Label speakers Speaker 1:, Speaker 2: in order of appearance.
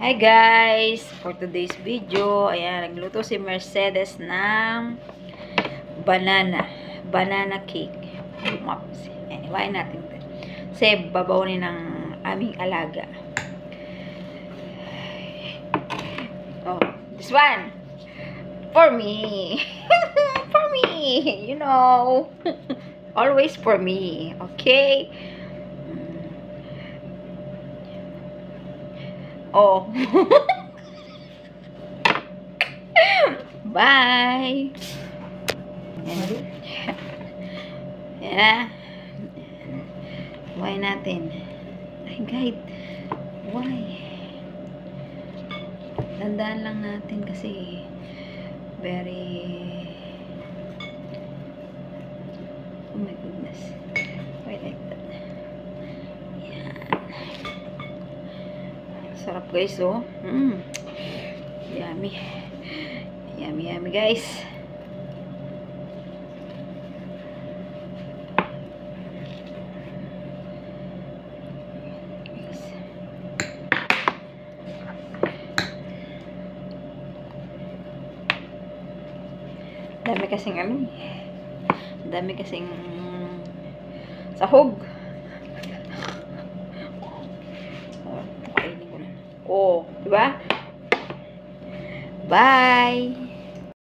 Speaker 1: Hi guys! For today's video, ayan, nagluto si Mercedes ng banana cake. Anyway, natin ito. Kasi babaw ni ng aming alaga. Oh, this one! For me! For me! You know! Always for me. Okay? Oh. Bye. Yeah. Why natin? Ay, guide. Why? Tandaan lang natin kasi very... Oh my goodness. Why like that? Yan. Sarap guys, oh. Yummy. Yummy guys. Dami kasing dami kasing sahog. Oh, kainin ko na. Oh, diba? Bye!